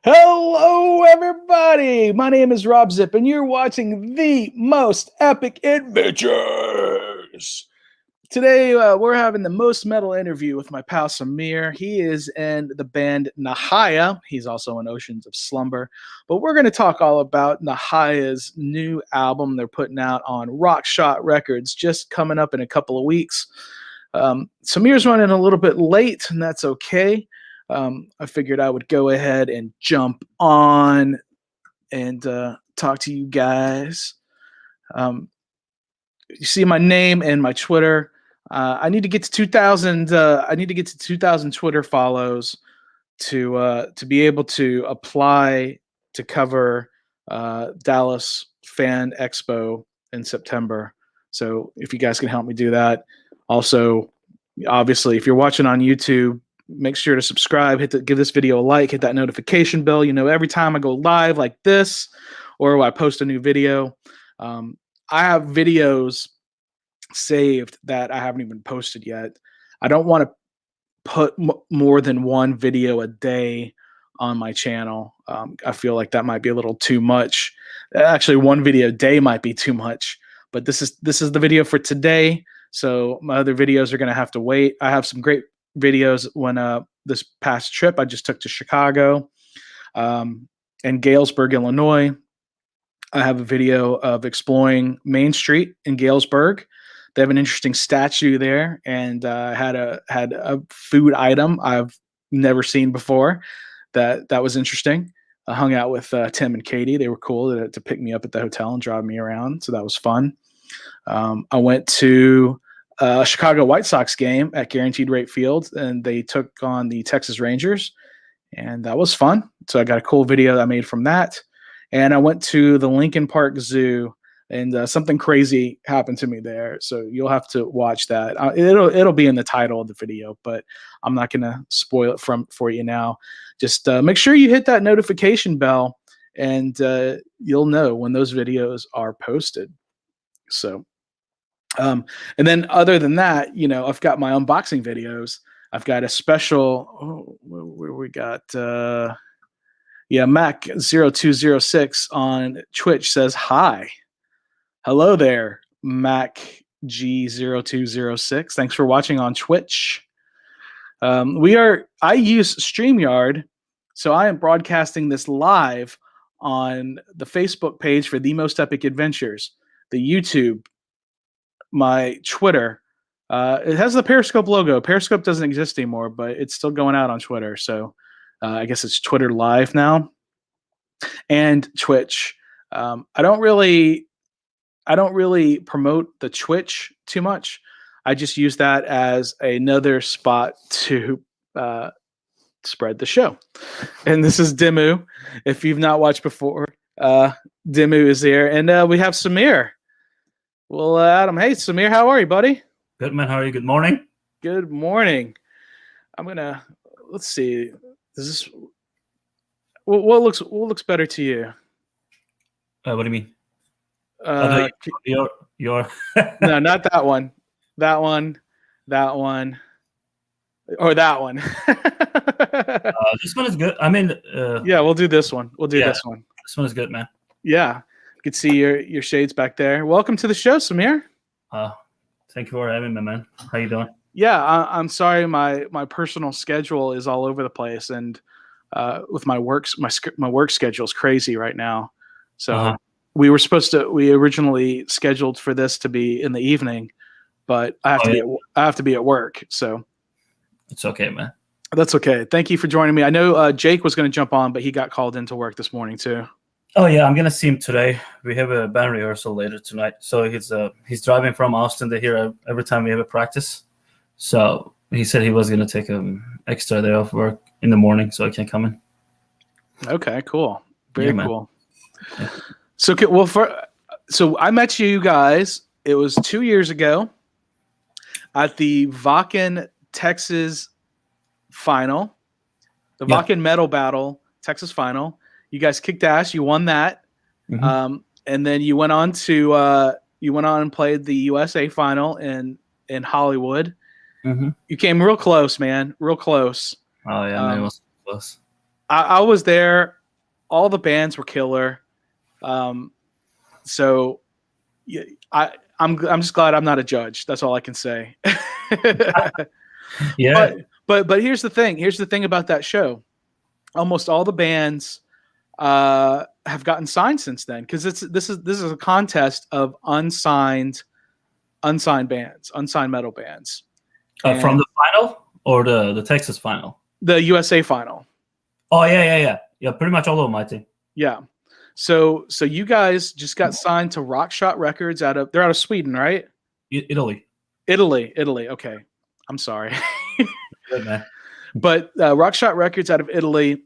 Hello, everybody. My name is Robb Zipp, and you're watching the most epic adventures. Today, we're having the most metal interview with my pal Semir. He is in the band Nahaya. He's also in Oceans of Slumber. But we're going to talk all about Nahaya's new album they're putting out on Rockshot Records, just coming up in a couple of weeks. Semir's running a little bit late, and that's okay. I figured I would go ahead and jump on and talk to you guys. You see my name and my Twitter. I need to get to 2,000. I need to get to 2,000 Twitter follows to be able to apply to cover Dallas Fan Expo in September. So if you guys can help me do that. Also, obviously, if you're watching on YouTube, make sure to subscribe, give this video a like, hit that notification bell. You know, every time I go live like this or I post a new video, I have videos saved that I haven't even posted yet. I don't want to put more than one video a day on my channel. I feel like that might be a little too much. Actually, one video a day might be too much, but this is the video for today. So my other videos are going to have to wait. I have some great videos when this past trip I just took to Chicago and Galesburg, Illinois. I have a video of exploring Main Street in Galesburg. They have an interesting statue there, and had a food item I've never seen before. That was interesting. I hung out with Tim and Katie. They were cool to pick me up at the hotel and drive me around, so that was fun. I went to a Chicago White Sox game at Guaranteed Rate Field, and they took on the Texas Rangers, and that was fun. So I got a cool video that I made from that. And I went to the Lincoln Park Zoo, and something crazy happened to me there. So you'll have to watch that. It'll be in the title of the video, but I'm not going to spoil it for you now. Just make sure you hit that notification bell, and you'll know when those videos are posted. So. And then other than that, you know, I've got my unboxing videos. I've got a special, where we got, Mac0206 on Twitch says, hi. Hello there, MacG0206. Thanks for watching on Twitch. I use StreamYard, so I am broadcasting this live on the Facebook page for The Most Epic Adventures, the YouTube, my Twitter. It has the Periscope logo. Periscope doesn't exist anymore, but it's still going out on Twitter. So I guess it's Twitter Live now, and Twitch. I don't really promote the Twitch too much. I just use that as another spot to spread the show. And this is Dimmu. If you've not watched before, Dimmu is here, and we have Semir. Well, Adam, hey, Semir, how are you, buddy? Good, man. How are you? Good morning. Good morning. Let's see. Is this what looks better to you? What do you mean? Your No, not that one. That one. Or that one. This one is good. I mean, yeah, we'll do this one. This one. This one is good, man. Yeah. You can see your shades back there. Welcome to the show, Semir. Thank you for having me, man. How you doing? Yeah, I'm sorry. My personal schedule is all over the place, and with my work schedule is crazy right now. So we originally scheduled for this to be in the evening, but I have to be at work. So it's okay, man. That's okay. Thank you for joining me. I know Jake was going to jump on, but he got called into work this morning too. Oh yeah, I'm gonna see him today. We have a band rehearsal later tonight, so he's driving from Austin to here every time we have a practice. So he said he was gonna take an extra day off work in the morning, so I can come in. Okay, cool. Very cool. Yeah. So I met you guys. It was 2 years ago at the Wacken, Texas final, the Wacken Metal Battle Texas final. You guys kicked ass. You won that, and then you went on and played the USA final in Hollywood. You came real close, man. Real close. Oh yeah, man, it was close. I was there. All the bands were killer. So yeah, I'm just glad I'm not a judge. That's all I can say. Yeah. But here's the thing. Here's the thing about that show. Almost all the bands have gotten signed since then, because this is a contest of unsigned bands, unsigned metal bands. From the final or the Texas final? The USA final. Oh yeah. Pretty much all of them, I think. Yeah. So you guys just got signed to Rockshot Records they're out of Sweden, right? Italy. Okay. I'm sorry. Good, man. But Rockshot Records out of Italy.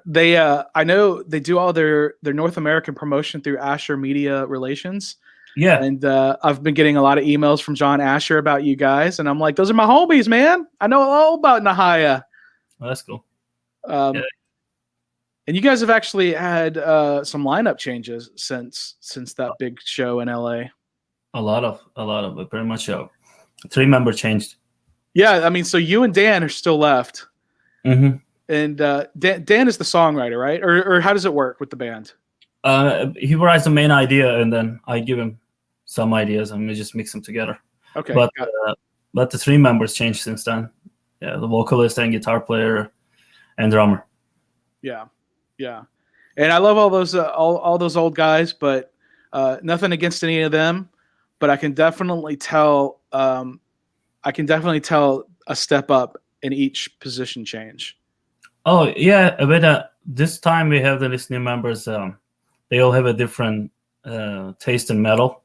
They I know they do all their North American promotion through Asher Media Relations. Yeah. And I've been getting a lot of emails from John Asher about you guys, and I'm like, those are my homies, man. I know all about Nahaya. Oh, that's cool. And you guys have actually had some lineup changes since that big show in LA. A lot of it. Pretty much 3-member changed. Yeah, I mean, so you and Dan are still left. And Dan is the songwriter, right? Or how does it work with the band? He writes the main idea, and then I give him some ideas, and we just mix them together. Okay. But the 3 members changed since then. Yeah, the vocalist and guitar player and drummer. Yeah. And I love all those old guys, but nothing against any of them. But I can definitely tell a step up in each position change. Oh yeah, but this time we have these new members. They all have a different taste in metal,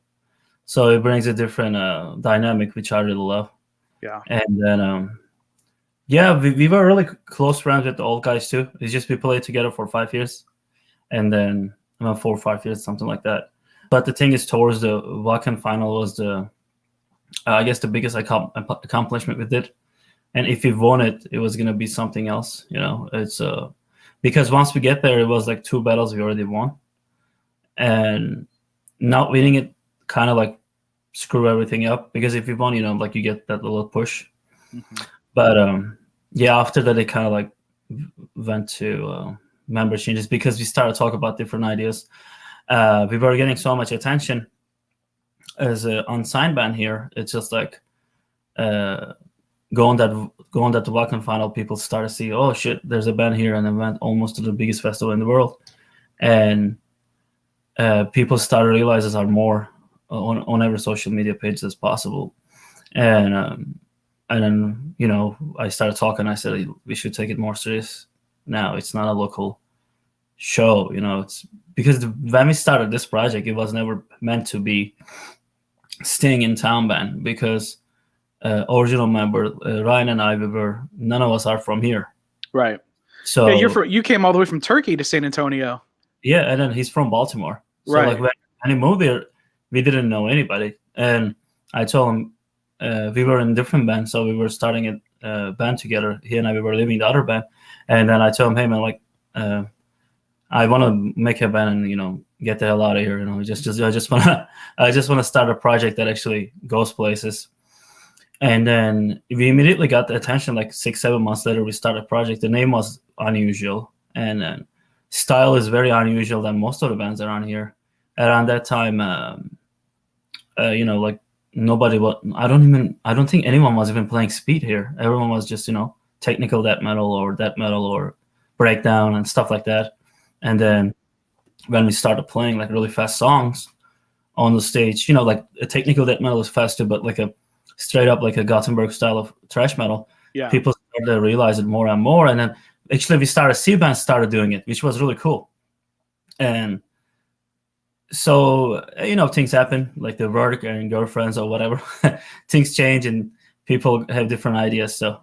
so it brings a different dynamic, which I really love. Yeah. And then we were really close friends with the old guys too. It's just we played together for 5 years, and then 4 or 5 years, something like that. But the thing is, towards the Wacken final was I guess the biggest accomplishment we did. And if we won it, it was gonna be something else. It's because once we get there, it was like 2 battles we already won, and not winning it kind of like screw everything up. Because if you won, like you get that little push. But after that, it kind of like went to member changes, because we started talking about different ideas. We were getting so much attention as an unsigned band here. It's just like going that the Wacken final, people started to see, oh shit, there's a band here, and they went almost to the biggest festival in the world, and people started to realize there are more on every social media page as possible, and then I started talking. I said we should take it more serious now. It's not a local show, it's because when we started this project, it was never meant to be staying in town band, because original member Ryan and I, none of us are from here, right? So you came all the way from Turkey to San Antonio. Yeah, and then he's from Baltimore, so right. Like when he moved there, we didn't know anybody, and I told him we were in different bands, so we were starting a band together. He and I, we were leaving the other band, and then I told him, hey man, like I want to make a band and get the hell out of here. I just want to start a project that actually goes places. And then we immediately got the attention. Like 6-7 months later, we started a project. The name was unusual, and then style is very unusual than most of the bands around here. Around that time, like nobody was. I don't think anyone was even playing speed here. Everyone was just technical death metal or breakdown and stuff like that. And then when we started playing like really fast songs on the stage, like a technical death metal is faster, but like a straight up like a Gothenburg style of thrash metal, people started to realize it more and more. And then actually we started, C-Band started doing it, which was really cool. And so, things happen, like the work and girlfriends or whatever. Things change and people have different ideas. So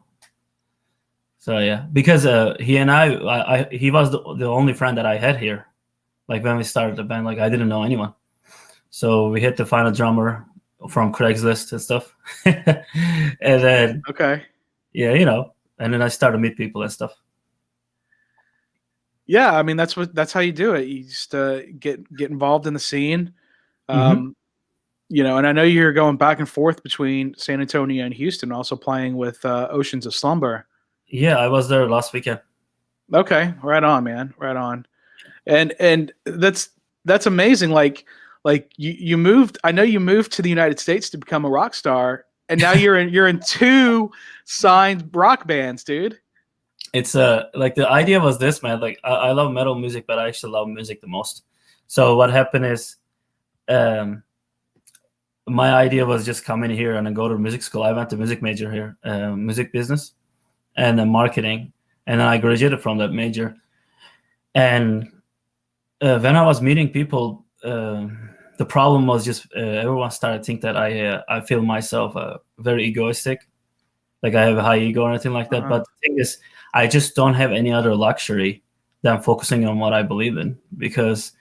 yeah, because he and he was the only friend that I had here. Like when we started the band, like I didn't know anyone. So we hit the final drummer from Craigslist and stuff. And then, yeah, and then I started to meet people and stuff. Yeah, I mean that's how you do it. You just get involved in the scene, and I know you're going back and forth between San Antonio and Houston, also playing with Oceans of Slumber. Yeah, I was there last weekend. Okay, right on, man, right on. And that's amazing. Like you moved. I know you moved to the United States to become a rock star, and now you're in 2 signed rock bands, dude. It's like the idea was this, man. Like I love metal music, but I actually love music the most. So what happened is, my idea was just come in here and then go to music school. I went to music major here, music business, and then marketing, and then I graduated from that major. And when I was meeting people, the problem was just everyone started to think that I feel myself very egoistic, like I have a high ego or anything like that. But the thing is, I just don't have any other luxury than focusing on what I believe in, because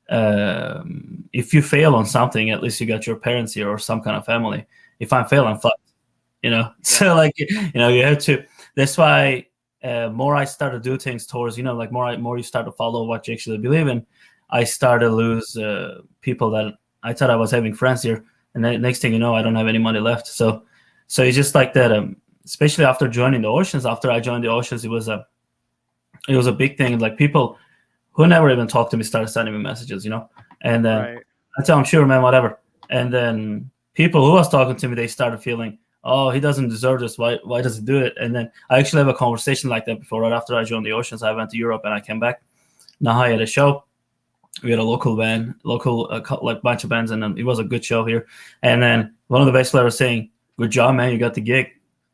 if you fail on something, at least you got your parents here or some kind of family. If I fail, I'm fucked, So like, you have to, that's why more I start to do things towards, like more you start to follow what you actually believe in, I start to lose people that I thought I was having friends here. And then next thing you know, I don't have any money left. So it's just like that, especially after joining the Oceans. After I joined the Oceans, it was a big thing. Like people who never even talked to me started sending me messages, and then I tell them, sure, man, whatever. And then people who was talking to me, they started feeling, oh, he doesn't deserve this. Why does he do it? And then I actually have a conversation like that before. Right after I joined the Oceans, I went to Europe and I came back. Nahaya had a show. We had a local band, like bunch of bands, and then it was a good show here. And then one of the bass players was saying, good job, man, you got the gig.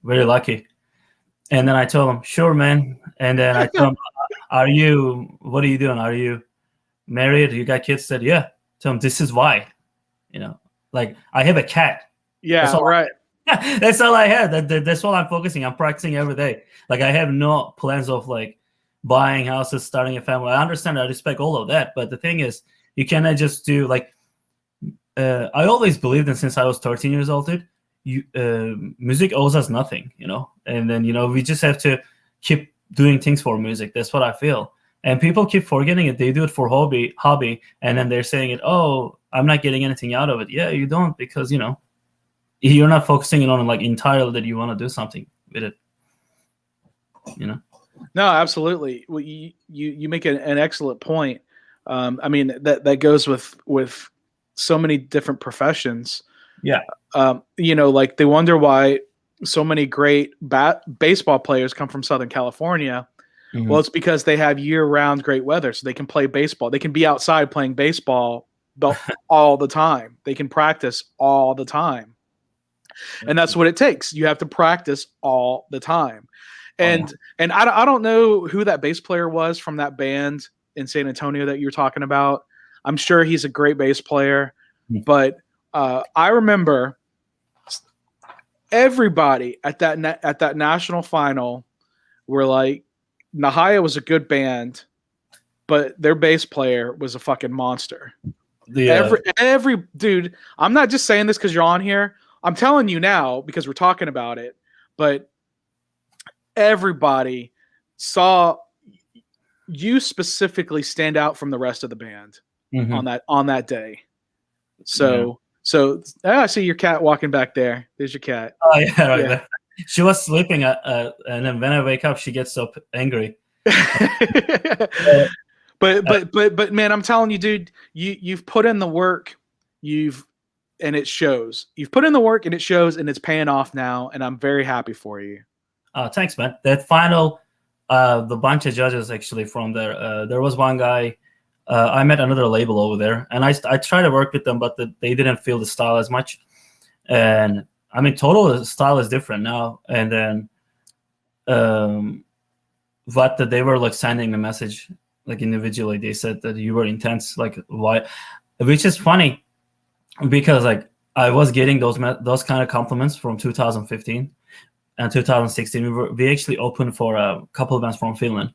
Very lucky. And then I told him, sure, man. And then I told him, what are you doing? Are you married? You got kids? Said, yeah. Tell him, this is why, like I have a cat. Yeah, that's right. That's all I have. That's all I'm focusing. I'm practicing every day. Like I have no plans of like buying houses, starting a family. I understand. I respect all of that. But the thing is, you cannot just do like, I always believed in since I was 13 years old, dude. Music owes us nothing, and then we just have to keep doing things for music. That's what I feel. And people keep forgetting it. They do it for hobby, and then they're saying it, oh, I'm not getting anything out of it. Yeah, you don't, because you're not focusing on like entirely that you want to do something with it. No, absolutely. Well, you make an excellent point. I mean that goes with so many different professions. Yeah. Like they wonder why so many great baseball players come from Southern California. Mm-hmm. Well, it's because they have year-round great weather, so they can play baseball. They can be outside playing baseball all the time. They can practice all the time. And that's what it takes. You have to practice all the time. And I don't know who that bass player was from that band in San Antonio that you're talking about. I'm sure he's a great bass player, but I remember everybody at that national final were like, Nahaya was a good band, but their bass player was a fucking monster. Every dude, I'm not just saying this because you're on here. I'm telling you now because we're talking about it, but everybody saw you specifically stand out from the rest of the band on that day. So I see your cat walking back there. There's your cat. Oh yeah, right there. She was sleeping, and then when I wake up, she gets so angry. But man, I'm telling you, dude, you've put in the work. And it shows. You've put in the work, and it shows, and it's paying off now. And I'm very happy for you. Thanks, man. That final, the bunch of judges actually from there. There was one guy I met another label over there, and I tried to work with them, but they didn't feel the style as much. And I mean, total style is different now. And then, but they were like sending a message like individually. They said that you were intense, like why, which is funny because like I was getting those kind of compliments from 2015 and 2016. We actually opened for a couple of bands from Finland.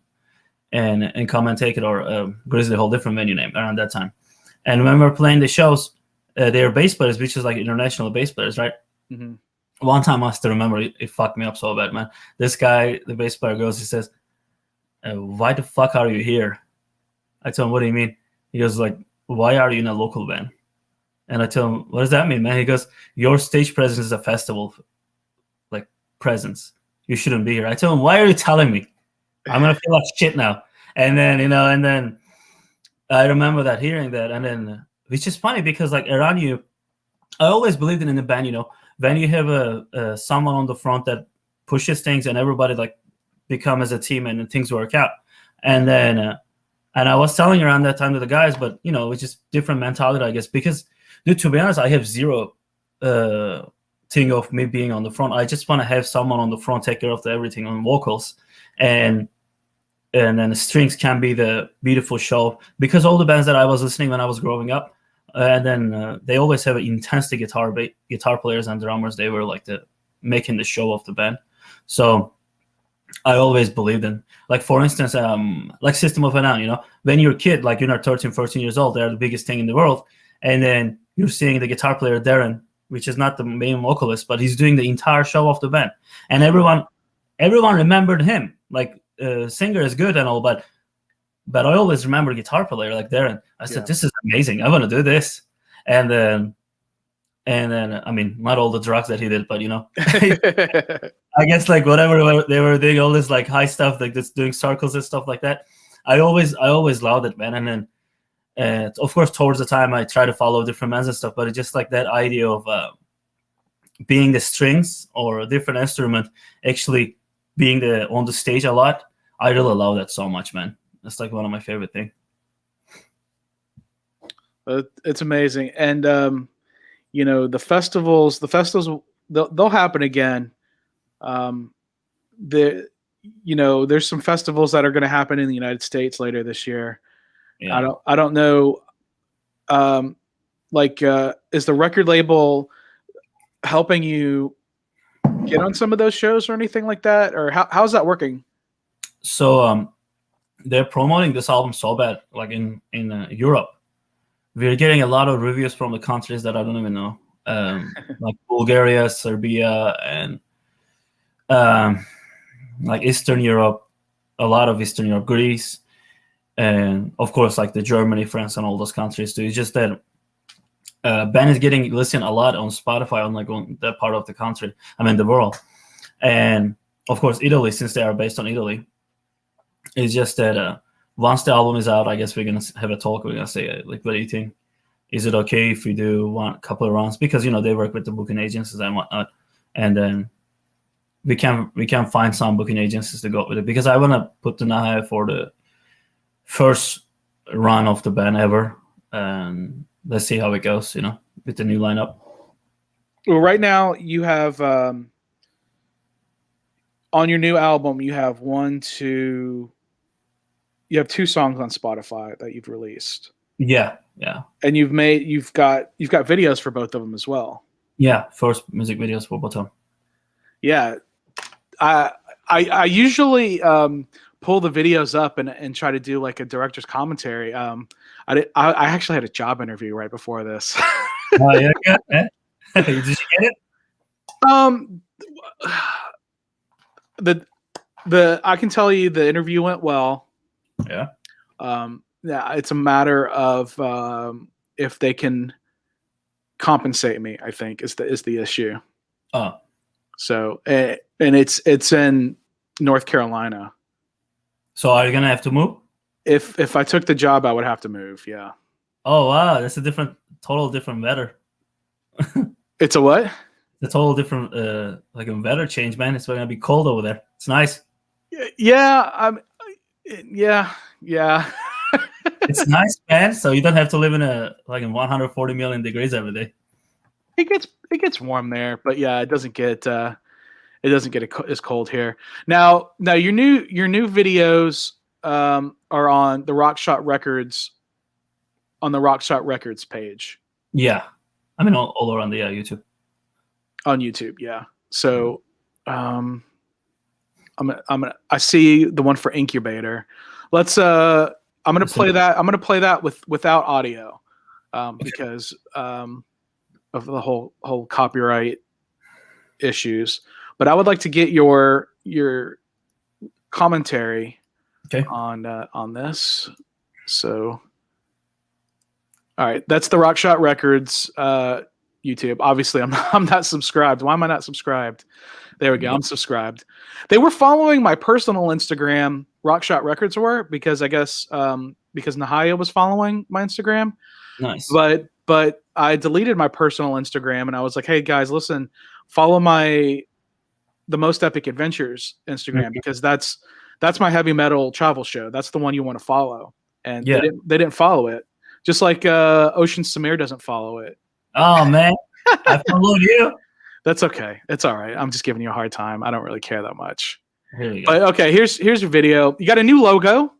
And Come and Take It or Grizzly Hole, different venue name around that time. And when we were playing the shows, they were bass players, which is like international bass players, right? Mm-hmm. One time I still remember, it fucked me up so bad, man. This guy, the bass player, goes, he says, why the fuck are you here? I tell him, what do you mean? He goes like, why are you in a local band? And I tell him, what does that mean, man? He goes, your stage presence is a festival, like presence. You shouldn't be here. I tell him, why are you telling me? I'm gonna feel like shit now. And then I remember that, hearing that, and then which is funny because like around you, I always believed in the band. When you have a someone on the front that pushes things and everybody like become as a team and things work out. And then and I was telling around that time to the guys, but it's just different mentality, I guess. Because dude, to be honest, I have zero thing of me being on the front. I just want to have someone on the front take care of everything on vocals. And then the strings can be the beautiful show, because all the bands that I was listening when I was growing up, and then they always have intense guitar players and drummers. They were like making the show of the band. So I always believed in, like, for instance, like System of a Down, when you're a kid, like you're 13, 14 years old, they're the biggest thing in the world. And then you're seeing the guitar player, Darren, which is not the main vocalist, but he's doing the entire show of the band. And everyone remembered him. Like, singer is good and all, but I always remember guitar player like Darren. I said, this is amazing. I want to do this. And then I mean, not all the drugs that he did, but I guess like whatever they were doing, all this like high stuff, like just doing circles and stuff like that. I always loved it, man. And then of course towards the time I try to follow different bands and stuff, but it's just like that idea of being the strings or a different instrument, actually being on the stage a lot. I really love that so much, man. That's like one of my favorite things. It's amazing. And the festivals they'll happen again. There's some festivals that are going to happen in the United States later this year. Yeah. I don't know. Is the record label helping you get on some of those shows or anything like that, or how's that working? So they're promoting this album so bad, like in Europe. We're getting a lot of reviews from the countries that I don't even know, like Bulgaria, Serbia, and like Eastern Europe, a lot of Eastern Europe, Greece, and of course like the Germany, France, and all those countries too. It's just that Ben is getting listened a lot on Spotify on that part of the country. I mean the world, and of course Italy, since they are based on Italy. It's just that once the album is out, I guess we're gonna have a talk. We're gonna say like, what do you think? Is it okay if we do one couple of rounds? Because they work with the booking agencies and whatnot, and then we can find some booking agencies to go with it. Because I want to put the Nahaya for the first run of the band ever, and let's see how it goes. With the new lineup. Well, right now you have on your new album you have you have 2 songs on Spotify that you've released. Yeah. And you've got videos for both of them as well. Yeah, first music videos for both of them. Yeah. I usually pull the videos up and try to do like a director's commentary. I actually had a job interview right before this. Oh yeah. Did you get it? I can tell you the interview went well. Yeah. Yeah, it's a matter of if they can compensate me, I think is the issue. Oh. So and it's in North Carolina. So are you gonna have to move? If I took the job, I would have to move. Yeah. Oh wow, that's a total different weather. It's a what? The total different like a weather change, man. It's gonna be cold over there. It's nice. Yeah. Yeah. It's nice, man. So you don't have to live in in 140 million degrees every day. It gets warm there, but yeah, it doesn't get as cold here. Now your new videos are on the Rockshot Records page. Yeah, I mean all around the YouTube. On YouTube, yeah. So, I see the one for Incubator. Let's. I'm gonna play that. I'm gonna play that without audio, because of the whole copyright issues. But I would like to get your commentary on this. So, all right, that's the Rockshot Records YouTube. Obviously, I'm not subscribed. Why am I not subscribed? There we go. I'm subscribed. They were following my personal Instagram. Rockshot Records were, because I guess because Nahaya was following my Instagram. Nice. But I deleted my personal Instagram and I was like, hey guys, listen, follow the Most Epic Adventures Instagram, because that's my heavy metal travel show. That's the one you want to follow. And they didn't follow it. Just like Oceans Semir doesn't follow it. Oh man, I followed you. That's okay. It's all right. I'm just giving you a hard time. I don't really care that much. Here we go. But okay, here's your video. You got a new logo.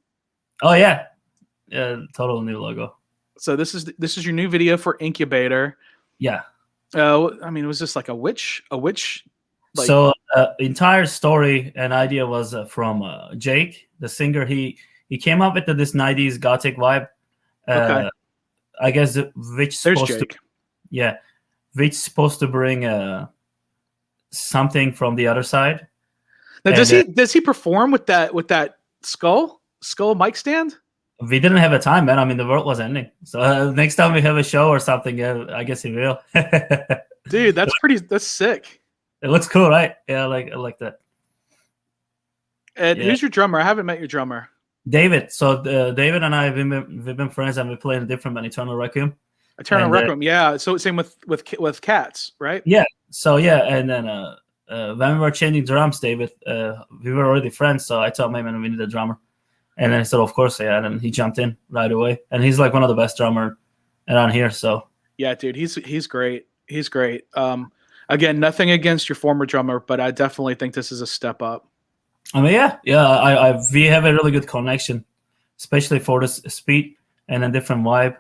Oh yeah, total new logo. So this is your new video for Incubator. Yeah. I mean, it was just like a witch. Like, so entire story and idea was from Jake, the singer. He came up with this 90s gothic vibe. Okay. I guess which supposed Jake. to, yeah, which supposed to bring something from the other side. Now, does he perform with that skull mic stand? We didn't have a time, man. I mean, the world was ending. So next time we have a show or something, I guess he will. Dude, that's sick. It looks cool, right? Yeah, I like that. And who's your drummer? I haven't met your drummer. David. So David and I we've been friends, and we play in a different band, Eternal Requiem. Yeah. So same with Cats, right? Yeah. So yeah, and then when we were changing drums, David, we were already friends. So I told him, man, we need a drummer, and then he said, of course, yeah. And then he jumped in right away, and he's like one of the best drummers around here. So yeah, dude, he's great. He's great. Again, nothing against your former drummer, but I definitely think this is a step up. I mean, yeah. We have a really good connection, especially for this speed and a different vibe.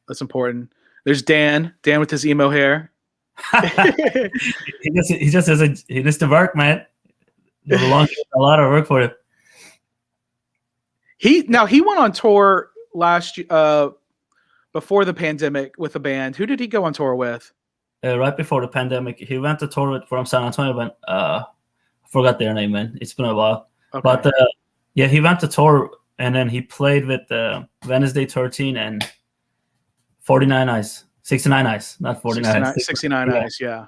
That's important. There's Dan with his emo hair. he needs to work, man. There's a lot of work for it. He went on tour last year, before the pandemic with a band. Who did he go on tour with? Right before the pandemic, he went to tour from San Antonio, but I forgot their name, man. It's been a while. Okay. But he went to tour, and then he played with Wednesday 13 and 49 Eyes. 69 Eyes, not 49. 69 Eyes, yeah.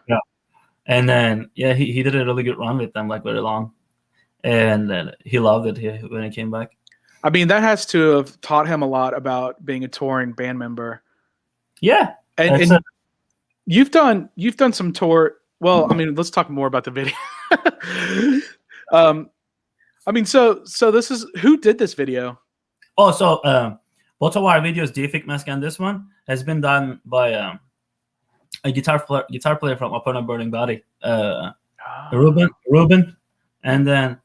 And then, he did a really good run with them, like very long. And then he loved it when he came back. I mean, that has to have taught him a lot about being a touring band member. Yeah. And you've done some tour. Well, I mean, let's talk more about the video. I mean, so this is, who did this video? Oh, so both of our videos, Defect Mask and this one, has been done by a guitar player from Upon a Burning Body, Ruben, and then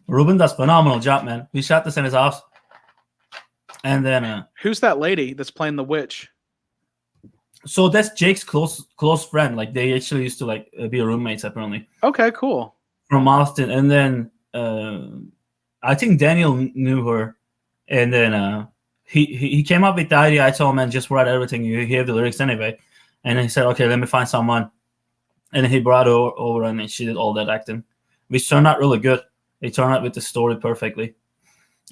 Ruben does phenomenal job, man. We shot this in his house, and then who's that lady that's playing the witch? So that's Jake's close friend. Like they actually used to be roommates apparently. Okay, cool. From Austin, and then I think Daniel knew her, and then he came up with the idea. I told him, man, just write everything. You have the lyrics anyway, and then he said, okay, let me find someone, and then he brought her over, and then she did all that acting, which turned out really good. It turned out with the story perfectly,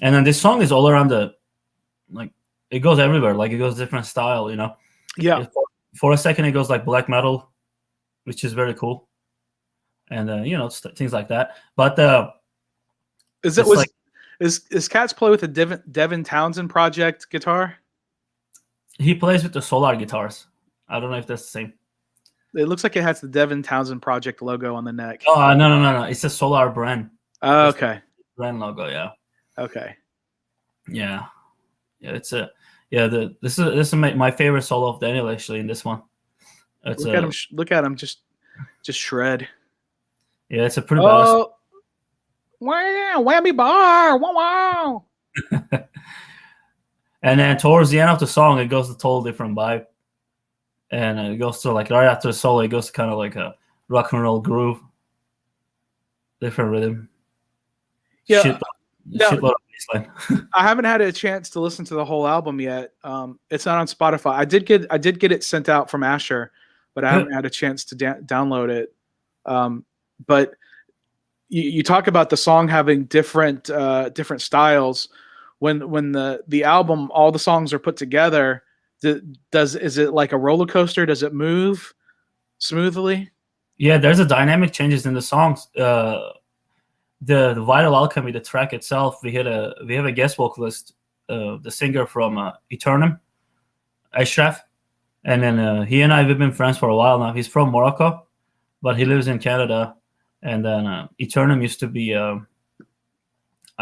and then this song is all around it goes everywhere. Like it goes different style, you know. Yeah. For a second, it goes like black metal, which is very cool, and things like that. But is Cats play with a Devin Townsend project guitar? He plays with the Solar guitars. I don't know if that's the same. It looks like it has the Devin Townsend project logo on the neck. Oh no! It's a Solar brand. Oh, okay. Brand logo, yeah. Okay. Yeah. Yeah, it's a this is my favorite solo of Daniel actually in this one. It's Look at him just shred. Yeah, it's a pretty badass. Oh, wow, whammy bar, wow. And then towards the end of the song, it goes to a total different vibe, and it goes to like right after the solo, it goes to kind of like a rock and roll groove, different rhythm. Yeah. Shitload of bassline. I haven't had a chance to listen to the whole album yet. It's not on Spotify. I did get it sent out from Asher, but I haven't had a chance to download it. But you talk about the song having different styles. When the album, all the songs are put together, is it like a roller coaster? Does it move smoothly? Yeah, there's a dynamic changes in the songs. The Vital Alchemy, the track itself, we have a guest vocalist, the singer from Eternum, Ashraf, and then he and we've been friends for a while now. He's from Morocco, but he lives in Canada. And then Eternum used to be, I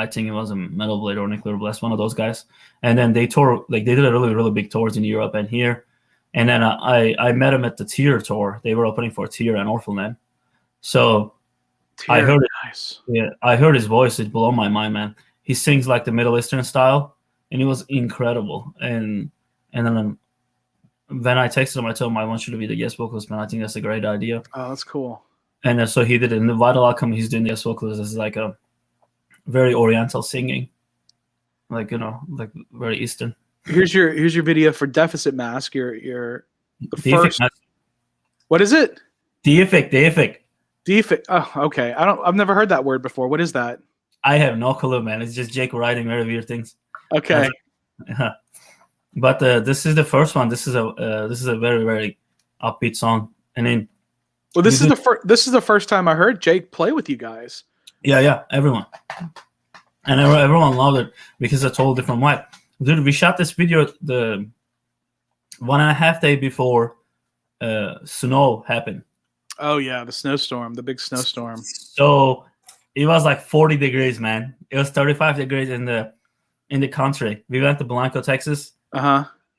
think it was a Metal Blade or Nuclear Blast, one of those guys. And then they toured, like they did a really, really big tours in Europe and here. And then I met him at the Tear tour. They were opening for Tear and Orphanland. So I heard it. Nice. Yeah, I heard his voice. It blew my mind, man. He sings like the Middle Eastern style, and it was incredible. And then when I texted him, I told him I want you to be the guest vocalist, man. I think that's a great idea. Oh, that's cool. And so he did it. In the Vital Alchemy, he's doing the guest vocalist. It's like a very Oriental singing, like like very Eastern. Here's your video for Deficit Mask. Your the first. What is it? Deific. Defect. Oh, okay. I've never heard that word before. What is that? I have no clue, man. It's just Jake writing very weird things. Okay. Yeah. But this is the first one. This is a very, very upbeat song. And then this is the first time I heard Jake play with you guys. Yeah, everyone. And everyone loved it because it's a total different vibe. Dude, we shot this video the 1.5 days before snow happened. Oh yeah, the snowstorm, the big snowstorm. So it was like 40 degrees, man. It was 35 degrees in the country. We went to Blanco, Texas.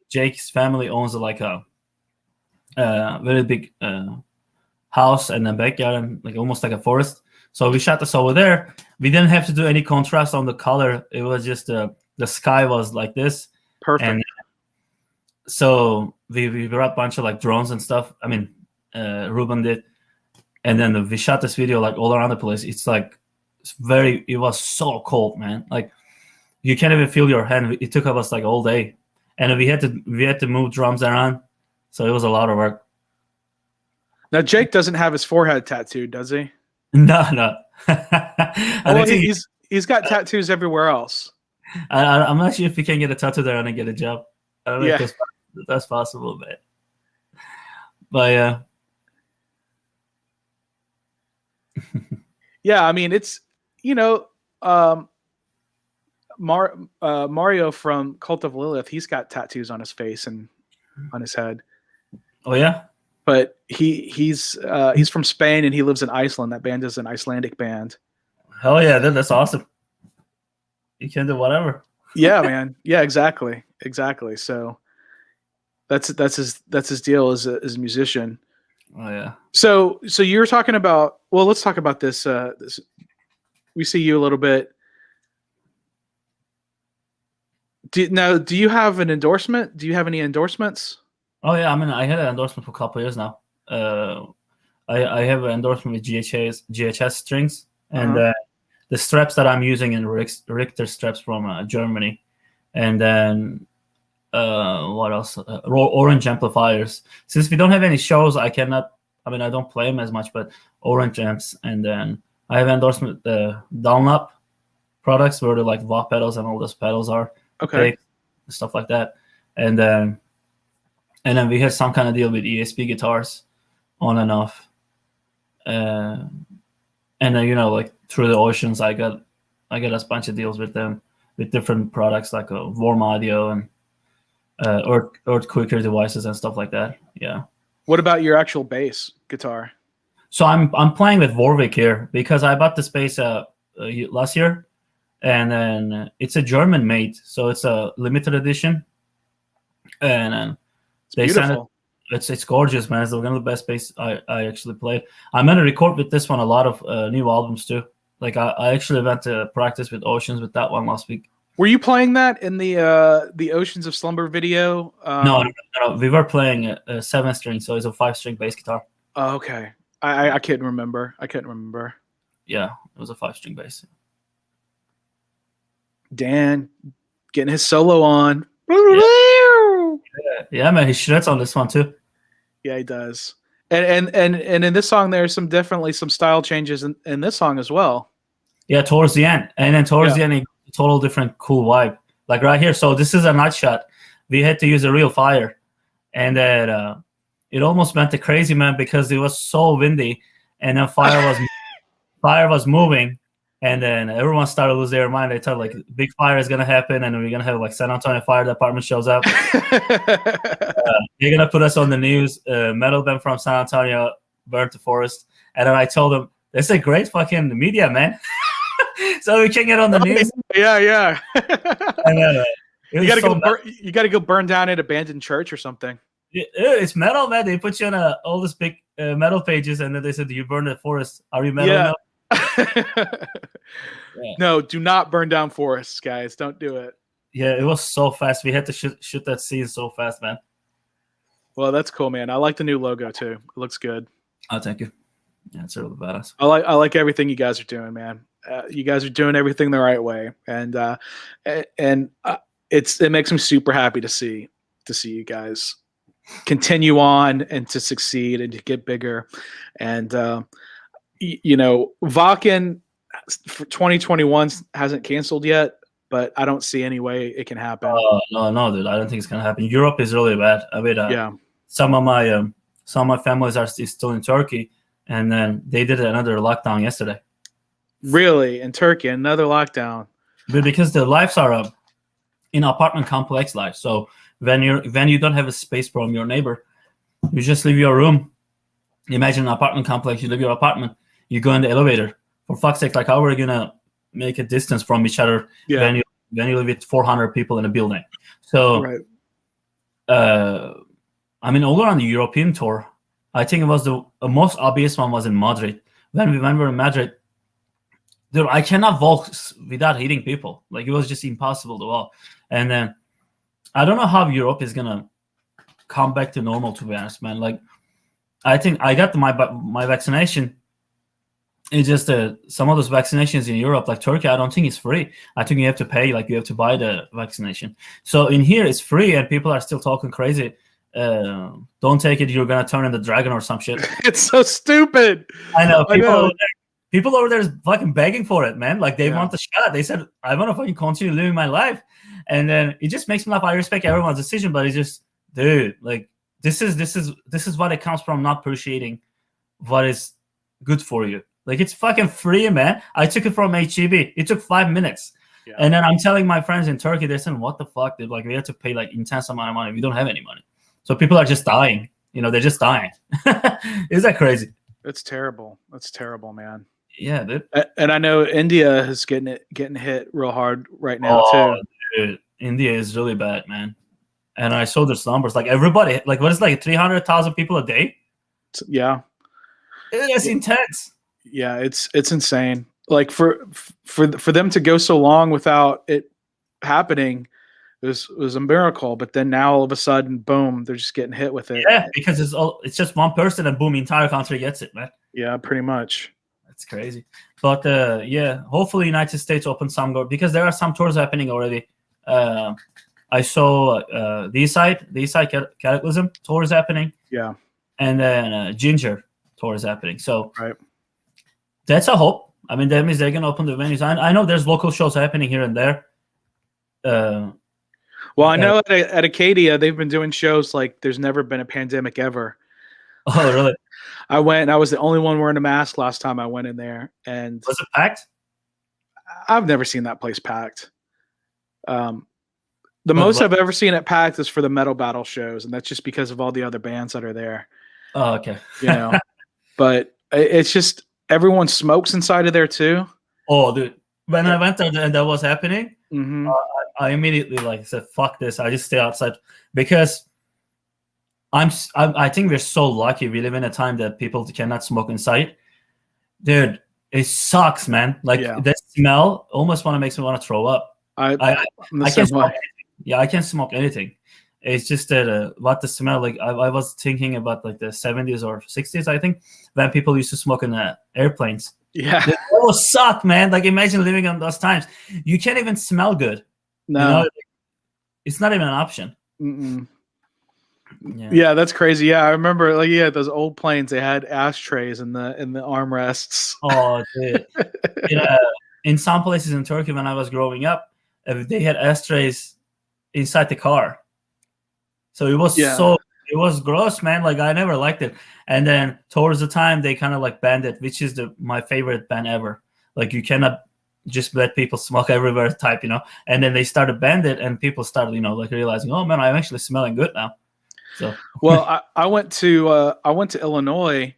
Jake's family owns like a very big house and a backyard and like almost like a forest. So we shot this over there. We didn't have to do any contrast on the color. It was just the sky was like this. Perfect. And so we brought a bunch of like drones and stuff. I mean, Ruben did, and then we shot this video like all around the place. It's like it was so cold, man. Like you can't even feel your hand. It took us like all day, and we had to move drums around, so it was a lot of work. Now Jake doesn't have his forehead tattooed, does he? No. Well, he's got tattoos everywhere else. I'm not sure if he can get a tattoo there and get a job. I don't know if that's possible, but yeah. Yeah, I mean, it's Mario from Cult of Lilith. He's got tattoos on his face and on his head. Oh yeah, but he's from Spain and he lives in Iceland. That band is an Icelandic band. Hell yeah, that's awesome. You can do whatever. Yeah, man. Yeah, exactly. So that's his deal as a musician. Oh yeah. So you were talking about. Well, let's talk about this. We see you a little bit. Do you have an endorsement? Do you have any endorsements? Oh yeah, I mean, I had an endorsement for a couple of years now. I have an endorsement with GHS strings, and the straps that I'm using in Richter straps from Germany, and then what else? Orange amplifiers. Since we don't have any shows, I cannot. I mean, I don't play them as much, but Orange amps, and then I have endorsement the Dunlop products where the like wah pedals and all those pedals are. Okay. Stuff like that, and then we had some kind of deal with ESP guitars, on and off, and then like through the Oceans, I got a bunch of deals with them with different products like Warm Audio and Earthquaker devices and stuff like that. Yeah. What about your actual bass guitar? So I'm playing with Warwick here because I bought this bass last year, and then it's a German made, so it's a limited edition, and It's they sent it. beautiful. It's gorgeous, man. It's one of the best bass I actually played. I'm gonna record with this one a lot of new albums too. Like I actually went to practice with Oceans with that one last week. Were you playing that in the Oceans of Slumber video? No, we were playing a 7-string, so it's a 5-string bass guitar. Oh, okay. I couldn't remember. Yeah, it was a 5-string bass. Dan getting his solo on. Yeah, man, he shreds on this one too. Yeah, he does. And in this song, there's definitely some style changes in this song as well. Yeah, towards the end, and then towards the end, a total different cool vibe. Like right here. So this is a night shot. We had to use a real fire, and then it almost went to crazy, man, because it was so windy, and then fire was moving, and then everyone started to lose their mind. They thought like big fire is gonna happen, and we're gonna have like San Antonio Fire Department shows up. They're gonna put us on the news. Metal band from San Antonio burned the forest, and then I told them, "That's a great fucking media, man." So we can get on the news. Yeah. And then, you gotta go burn down an abandoned church or something. It's metal, man. They put you on all these big metal pages, and then they said, "You burned the forest. Are you metal now?" Yeah. No, do not burn down forests, guys. Don't do it. Yeah, it was so fast. We had to shoot that scene so fast, man. Well, that's cool, man. I like the new logo too. It looks good. Oh, thank you. Yeah, it's really badass. I like everything you guys are doing, man. You guys are doing everything the right way, and it makes me super happy to see you guys continue on and to succeed and to get bigger. And Wacken for 2021 hasn't canceled yet, but I don't see any way it can happen. No, dude. I don't think it's gonna happen. Europe is really bad. I mean, some of my families are still in Turkey, and then they did another lockdown yesterday. Really, in Turkey, another lockdown? But because the lives are in apartment complex life, so when you don't have a space from your neighbor, you just leave your room. Imagine an apartment complex. You leave your apartment. You go in the elevator. For fuck's sake, like how are we gonna make a distance from each other when you live with 400 people in a building? So, I mean, all around the European tour, I think it was the most obvious one was in Madrid. When we were in Madrid, dude, I cannot walk without hitting people. Like it was just impossible to walk. And then I don't know how Europe is gonna come back to normal. To be honest, man. Like I think I got my vaccination. It's just some of those vaccinations in Europe, like Turkey, I don't think it's free. I think you have to pay, like you have to buy the vaccination. So in here, it's free, and people are still talking crazy. Don't take it, you're going to turn into dragon or some shit. It's so stupid. I know. People over there is fucking begging for it, man. Like they want the shot. They said, I want to fucking continue living my life. And then it just makes me laugh. I respect everyone's decision, but it's just, dude, like this is what it comes from not appreciating what is good for you. Like it's fucking free, man. I took it from HEB. It took 5 minutes. Yeah. And then I'm telling my friends in Turkey, they're saying, what the fuck, dude? Like we have to pay like intense amount of money. We don't have any money. So people are just dying. They're just dying. Is that crazy? That's terrible. That's terrible, man. Yeah, dude. And I know India is getting hit real hard right now too. Dude, India is really bad, man. And I saw those numbers. Like everybody, like what is like 300,000 people a day? Yeah. It's intense. Yeah, it's insane. Like for them to go so long without it happening was a miracle. But then now all of a sudden, boom, they're just getting hit with it. Yeah, because it's just one person and boom, the entire country gets it, man. Yeah, pretty much. That's crazy. But yeah, hopefully United States opens some door because there are some tours happening already. I saw the side Cataclysm tour is happening. Yeah, and then Ginger tour is happening. So right. That's a hope. I mean, that means they're going to open the venues. I know there's local shows happening here and there. Well, I know at Acadia, they've been doing shows like there's never been a pandemic ever. Oh, really? I went. I was the only one wearing a mask last time I went in there. And was it packed? I've never seen that place packed. The most I've ever seen it packed is for the metal battle shows, and that's just because of all the other bands that are there. Oh, okay. But it's just everyone smokes inside of there too. Oh, dude. when I went there and that was happening, Mm-hmm. I immediately like said, "Fuck this!" I just stay outside because I think we're so lucky. We live in a time that people cannot smoke inside. Dude, it sucks, man. Like that smell almost makes me want to throw up. I'm the I same can't smoke way. anything. Yeah, I can't smoke anything. It's just that what the smell like. I was thinking about like the 70s or 60s, I think, when people used to smoke in airplanes. Yeah. That will suck, man. Like imagine living on those times. You can't even smell good. No. You know, it's not even an option. Mm-mm. Yeah. Yeah, that's crazy. Yeah, I remember like those old planes. They had ashtrays in the armrests. Oh, dude. In some places in Turkey when I was growing up, they had ashtrays inside the car. So it was it was gross, man. Like I never liked it. And then towards the time they kind of like banned it, which is my favorite ban ever. Like you cannot just let people smoke everywhere type, And then they started banned it, and people started, like realizing, oh man, I'm actually smelling good now. So well, I went to Illinois.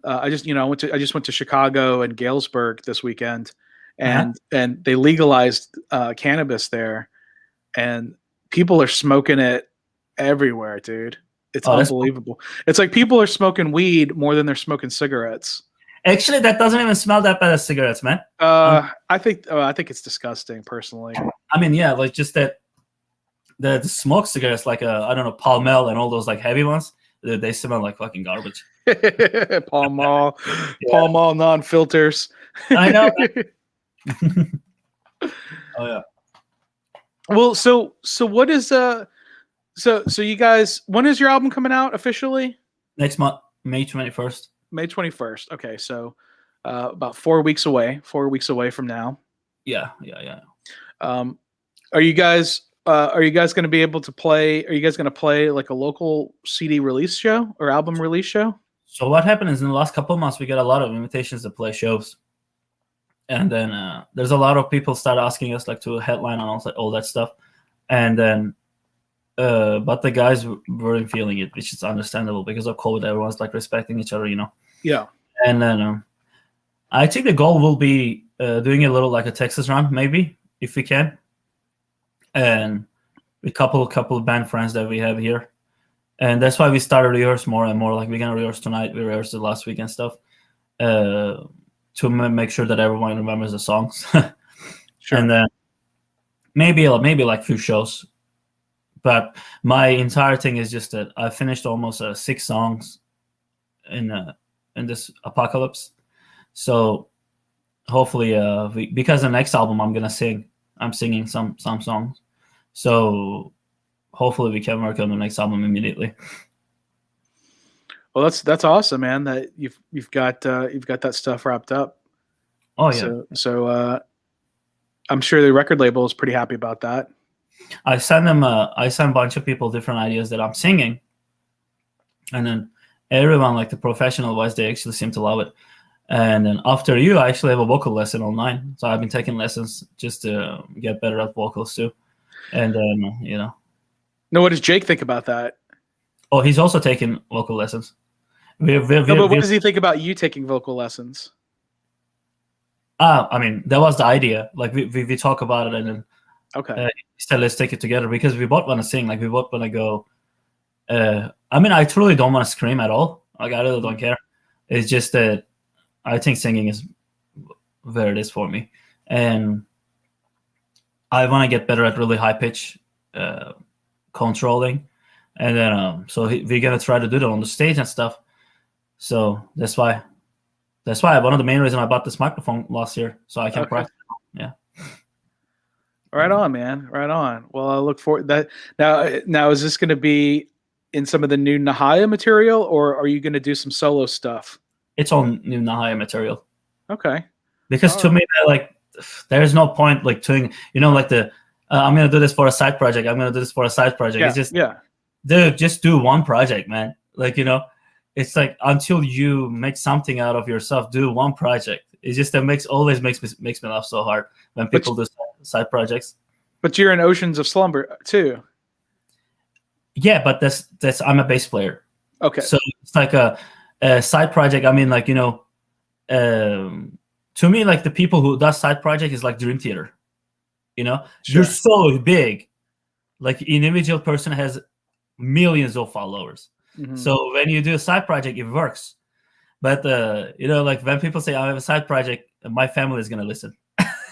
I just went to Chicago and Galesburg this weekend, and they legalized cannabis there, and people are smoking it everywhere, dude. It's unbelievable. Cool. It's like people are smoking weed more than they're smoking cigarettes. Actually, that doesn't even smell that bad as cigarettes, man. I think it's disgusting, personally. I mean, yeah, like just that the smoke cigarettes, like I don't know, Pall Mall and all those like heavy ones, they smell like fucking garbage. Pall Mall, Pall Mall non-filters. I know. Oh yeah. Well, so what is so you guys, when is your album coming out officially? Next month, May 21st. May 21st. Okay, so about 4 weeks away. 4 weeks away from now. Yeah. Are you guys going to be able to play? Are you guys going to play like a local CD release show or album release show? So what happened is in the last couple of months we got a lot of invitations to play shows, and then there's a lot of people start asking us like to headline and all that stuff, and then but the guys weren't feeling it, which is understandable because of COVID. Everyone's like respecting each other, Yeah. And then I think the goal will be doing a little like a Texas run, maybe if we can, and a couple of band friends that we have here, and that's why we started rehearse more and more. Like we're gonna rehearse tonight. We rehearsed it last week and stuff to make sure that everyone remembers the songs. Sure. And then maybe like few shows. But my entire thing is just that I finished almost 6 songs in this apocalypse. So hopefully, because the next album I'm singing some songs. So hopefully we can work on the next album immediately. Well, that's awesome, man. That you've got that stuff wrapped up. Oh yeah. So I'm sure the record label is pretty happy about that. I sent a bunch of people different ideas that I'm singing, and then everyone, like the professional wise, they actually seem to love it. And then after you, I actually have a vocal lesson online, so I've been taking lessons just to get better at vocals too. And then Now, what does Jake think about that? Oh, he's also taking vocal lessons. But what does he think about you taking vocal lessons? I mean, that was the idea. Like we talk about it, and then okay, he said let's take it together because we both want to sing. Like we both want to go. I mean, I truly don't want to scream at all. Like I really don't care. It's just that I think singing is where it is for me, and I want to get better at really high pitch controlling, and then so we're gonna try to do that on the stage and stuff. So that's why one of the main reasons I bought this microphone last year, so I can practice. Yeah. Right on, man. Right on. Well, I look forward to that. Now, is this going to be in some of the new Nahaya material, or are you going to do some solo stuff? It's all new Nahaya material. Okay. Because to me, like, there's no point like doing, like the I'm going to do this for a side project. I'm going to do this for a side project. Yeah, it's just dude, just do one project, man. Like it's like until you make something out of yourself, do one project. It's just that always makes me laugh so hard when people do side projects. But you're in Oceans of Slumber too. Yeah, but that's I'm a bass player. Okay. So it's like a side project. I mean, like to me, like the people who does side project is like Dream Theater. You're Sure. so big. Like individual person has millions of followers. Mhm. So when you do a side project, it works. But like when people say I have a side project, my family is gonna listen.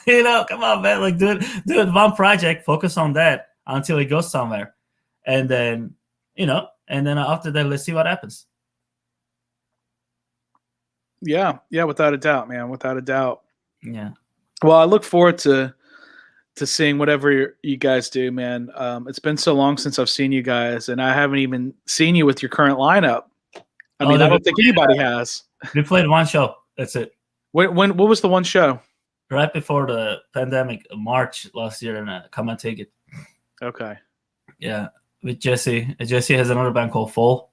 Come on, man. Like do it one project, focus on that until it goes somewhere, and then after that, let's see what happens. Yeah, without a doubt, man, without a doubt. Yeah. Well, I look forward to seeing whatever you guys do, man. It's been so long since I've seen you guys, and I haven't even seen you with your current lineup. I mean, I don't think anybody has. We played one show. That's it. What was the one show? Right before the pandemic, March last year, and Come and Take It. Okay. Yeah, with Jesse. Jesse has another band called Fall.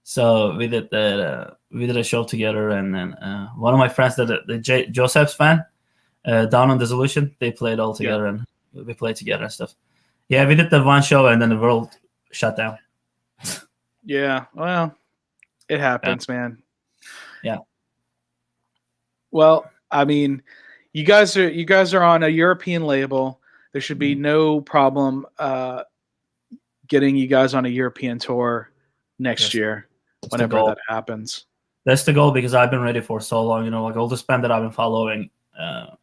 So we did that. We did a show together, and then one of my friends, the Joseph's fan, Down on Dissolution, they played all together, and we played together and stuff. Yeah, we did the one show, and then the world shut down. Yeah, well, it happens, man. Yeah. Well, I mean, you guys are on a European label. There should be no problem getting you guys on a European tour next year, whenever that happens. That's the goal, because I've been ready for so long. Like all the band that I've been following. I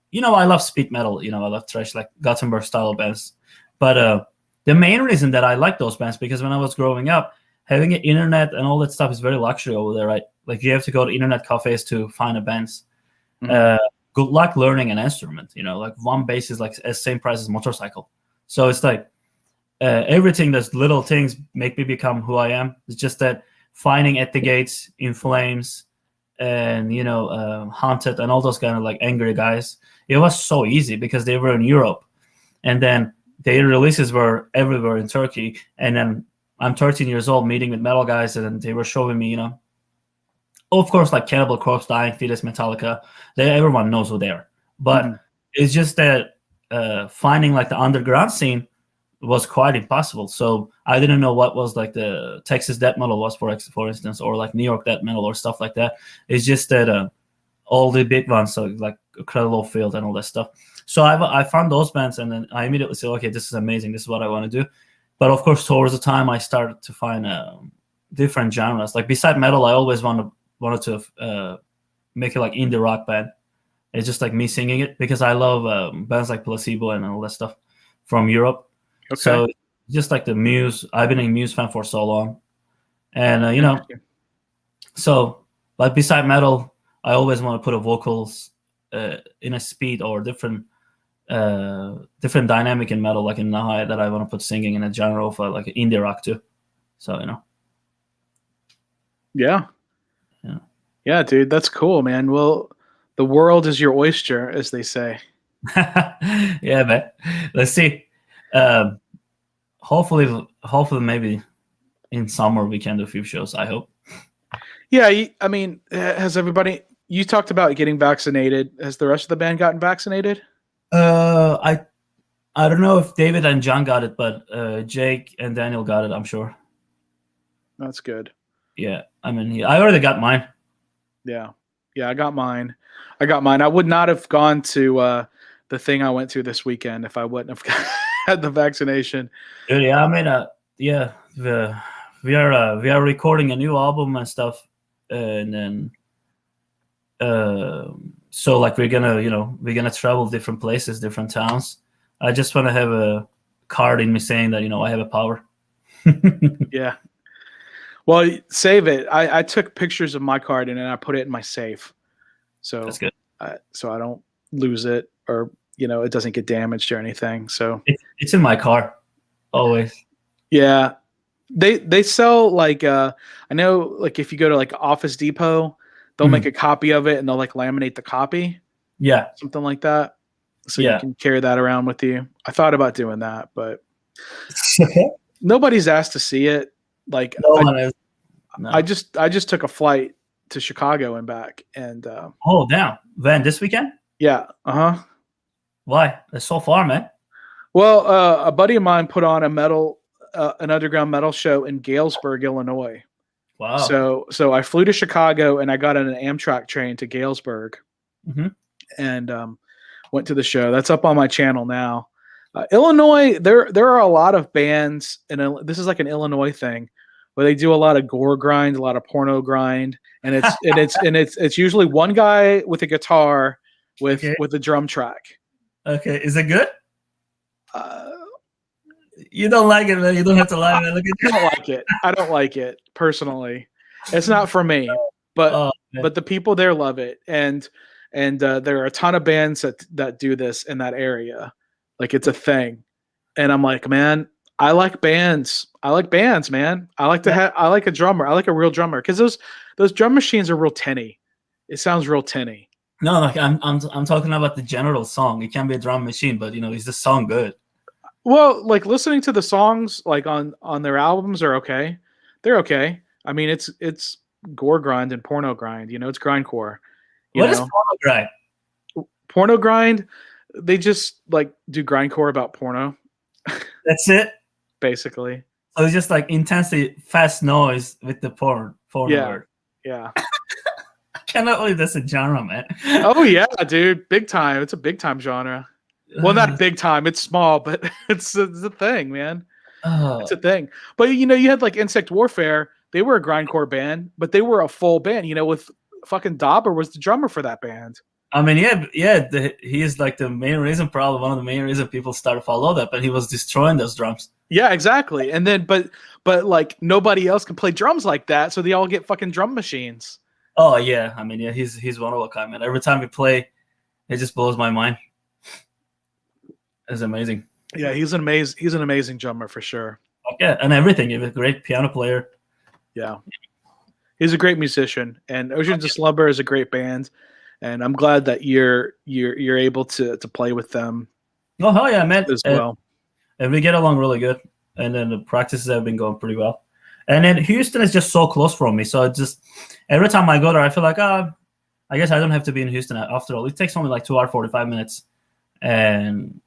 love speed metal. I love thrash, like Gothenburg style bands. But the main reason that I like those bands, because when I was growing up, having an internet and all that stuff is very luxury over there, right? Like you have to go to internet cafes to find a bands. Mm-hmm. Good luck learning an instrument. Like one bass is like same price as motorcycle. So it's like everything. Those little things make me become who I am. It's just that finding At the Gates, In Flames, and Haunted, and all those kind of like angry guys. It was so easy because they were in Europe, and then their releases were everywhere in Turkey. And then I'm 13 years old, meeting with metal guys, and they were showing me, of course, like Cannibal Corpse, Dying Fetus, Metallica. Everyone knows who they are, but it's just that finding like the underground scene was quite impossible. So I didn't know what was like the Texas death metal was, for instance, or like New York death metal or stuff like that. It's just that all the big ones, so like Credible Field and all that stuff. So I found those bands, and then I immediately said, okay, this is amazing. This is what I want to do. But of course, towards the time, I started to find different genres. Like beside metal, I always wanted to make it like indie rock band. It's just like me singing it, because I love bands like Placebo and all that stuff from Europe. Okay. So just like the Muse, I've been a Muse fan for so long, and so like beside metal, I always want to put a vocals in a speed or different dynamic in metal, like in Nahaya, that I want to put singing in a genre of like indie rock too. So Yeah, dude, that's cool, man. Well, the world is your oyster, as they say. Yeah, man. Let's see. Hopefully, maybe in summer we can do a few shows. I hope. Yeah, I mean, has everybody? You talked about getting vaccinated. Has the rest of the band gotten vaccinated? I don't know if David and John got it, but Jake and Daniel got it, I'm sure. That's good. Yeah, I mean, I already got mine. Yeah, I got mine. I would not have gone to the thing I went to this weekend if I wouldn't have had the vaccination. Dude, yeah, I mean, we are recording a new album and stuff, and then so like we're gonna travel different places, different towns. I just want to have a card in me saying that I have a power. Yeah. Well, save it. I took pictures of my card and then I put it in my safe, so that's good. So I don't lose it, or it doesn't get damaged or anything. So it's in my car always. Yeah, they sell like I know, like if you go to like Office Depot, they'll make a copy of it and they'll like laminate the copy. Yeah, something like that. So you can carry that around with you. I thought about doing that, but nobody's asked to see it. Like no one is. No. I just took a flight to Chicago and back, and oh damn, Van, this weekend? Yeah, Why? That's so far, man. Well, a buddy of mine put on an underground metal show in Galesburg, Illinois. Wow. So I flew to Chicago and I got on an Amtrak train to Galesburg, and went to the show. That's up on my channel now. Illinois, there are a lot of bands, and this is like an Illinois thing, where they do a lot of gore grind, a lot of porno grind, and it's usually one guy with a guitar with a drum track. Okay, is it good? Uh, You don't like it, man. You don't have to lie, man. Look at I don't like it. I don't like it personally. It's not for me. But the people there love it, and there are a ton of bands that do this in that area. Like, it's a thing, and I'm like, man, I like bands. I like bands, man. I like I like a drummer. I like a real drummer, because those drum machines are real tinny. It sounds real tinny. No, like I'm talking about the general song. It can be a drum machine, but is the song good? Well, like, listening to the songs like on their albums are okay. They're okay. I mean, it's gore grind and porno grind. It's grindcore. What is porno grind? Porno grind, they just like do grindcore about porno. That's it, basically. So it's just like intensely fast noise with the porn word. Yeah. I cannot believe that's a genre, man. Oh yeah, dude, big time. It's a big time genre. Well, not big time. It's small, but it's a thing, man. It's a thing. But you had like Insect Warfare. They were a grindcore band, but they were a full band. With fucking Dauber was the drummer for that band. I mean, yeah. He is like the main reason, probably one of the main reasons people started to follow that. But he was destroying those drums. Yeah, exactly. And then, but like nobody else can play drums like that, so they all get fucking drum machines. Oh yeah, I mean, yeah, he's one of a kind, man. Every time we play, it just blows my mind. It's amazing. Yeah, he's an amazing drummer for sure. Yeah, and everything. He's a great piano player. Yeah, he's a great musician, and Oceans of Slumber is a great band, and I'm glad that you're able to play with them. Oh hell yeah, man! As well, and we get along really good, and then the practices have been going pretty well. And then Houston is just so close from me, so it just every time I go there, I feel like I guess I don't have to be in Houston after all. It takes only like 2 hours 45 minutes, and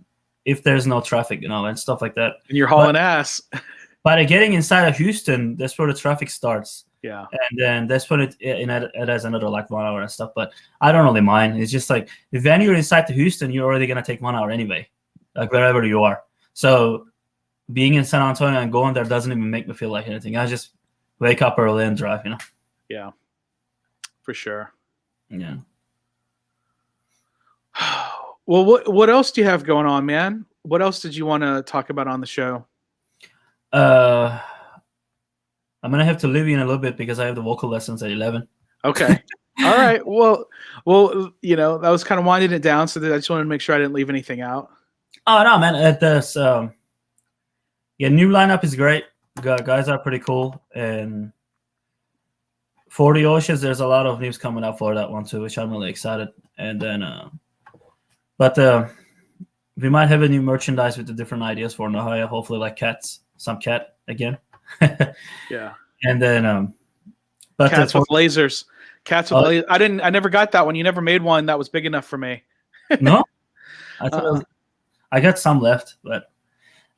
if there's no traffic, and stuff like that. And you're hauling ass. But getting inside of Houston, that's where the traffic starts. Yeah. And then that's when it has another like 1 hour and stuff. But I don't really mind. It's just like when you're inside to Houston, you're already gonna take 1 hour anyway, like wherever you are. So being in San Antonio and going there doesn't even make me feel like anything. I just wake up early and drive, Yeah. For sure. Yeah. Well, what else do you have going on, man? What else did you want to talk about on the show? I'm gonna have to leave you in a little bit because I have the vocal lessons at 11. Okay. All right. Well, that was kind of winding it down, so that I just wanted to make sure I didn't leave anything out. Oh no, man! At this, new lineup is great. Guys are pretty cool, and for the Oceans, there's a lot of news coming up for that one too, which I'm really excited. And then, but we might have a new merchandise with the different ideas for Nahaya. Hopefully, like some cat again. Yeah. And then, but cats with lasers. Cats with lasers. I never got that one. You never made one that was big enough for me. No, I got some left, but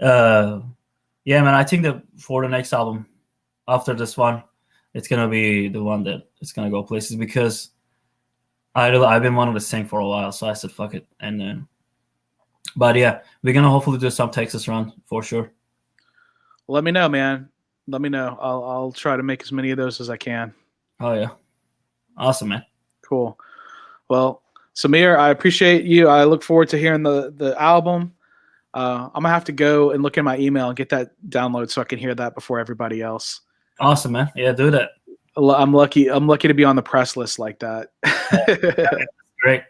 yeah, man. I think that for the next album, after this one, it's gonna be the one that it's gonna go places because I've been wanting to sing for a while, so I said fuck it. And then, but yeah, we're gonna hopefully do some Texas run for sure. Let me know, man. Let me know. I'll try to make as many of those as I can. Oh yeah, awesome, man. Cool. Well, Semir, I appreciate you. I look forward to hearing the album. I'm gonna have to go and look in my email and get that download so I can hear that before everybody else. Awesome, man. Yeah, do that. I'm lucky to be on the press list like that. Great.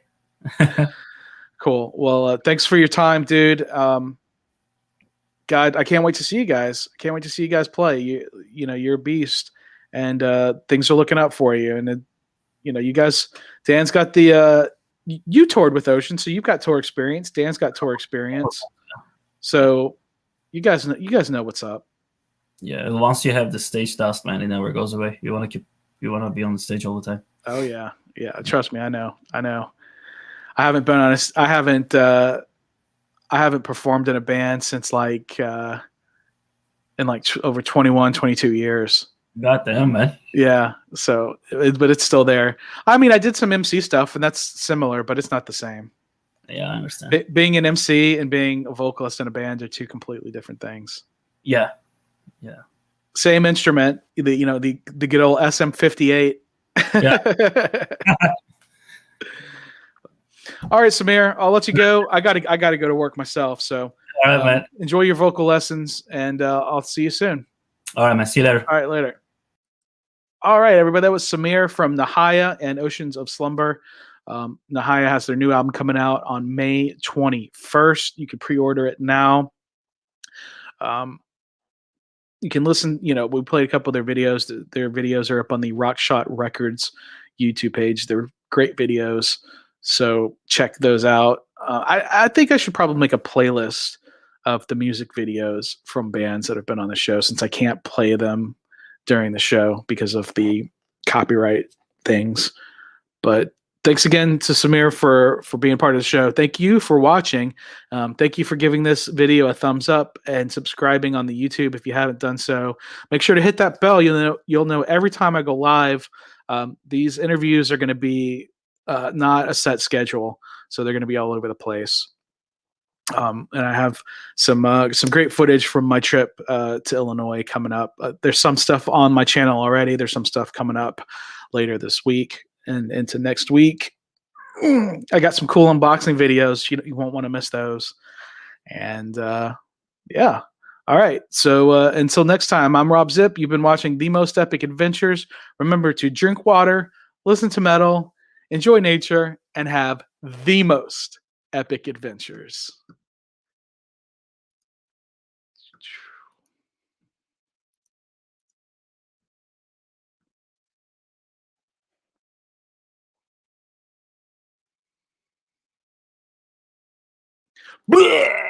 Cool. Well, thanks for your time, dude. God, I can't wait to see you guys. I can't wait to see you guys play. You're a beast, and things are looking up for you. And you guys, Dan's got you toured with Ocean, so you've got tour experience. Dan's got tour experience, so you guys know what's up. Yeah, once you have the stage dust, man, it never goes away. You want to be on the stage all the time. Oh yeah. Trust me, I know. I haven't been honest. I haven't performed in a band since in over 21, 22 years. God damn, man. Yeah, so but it's still there. I mean, I did some MC stuff, and that's similar, but it's not the same. Yeah, I understand. Being an MC and being a vocalist in a band are two completely different things. Yeah, yeah, Same instrument, the good old SM58. yeah. All right, Semir, I'll let you go. I gotta go to work myself. So All right, man. enjoy your vocal lessons, and I'll see you soon. All right, man. See you later. All right, later. All right, everybody. That was Semir from Nahaya and Oceans of Slumber. Nahaya has their new album coming out on May 21st. You can pre-order it now. You can listen. We played a couple of their videos. Their videos are up on the Rockshot Records YouTube page. They're great videos, so check those out. I think I should probably make a playlist of the music videos from bands that have been on the show, since I can't play them during the show because of the copyright things. But thanks again to Semir for being part of the show. Thank you for watching. Thank you for giving this video a thumbs up and subscribing on the YouTube if you haven't done so. Make sure to hit that bell. You'll know every time I go live. These interviews are going to be not a set schedule, so they're going to be all over the place. And I have some great footage from my trip to Illinois coming up. There's some stuff on my channel already. There's some stuff coming up later this week and into next week. I got some cool unboxing videos. You won't want to miss those. And yeah. All right. So until next time, I'm Robb Zipp. You've been watching The Most Epic Adventures. Remember to drink water, listen to metal, enjoy nature, and have the most epic adventures. Bleh!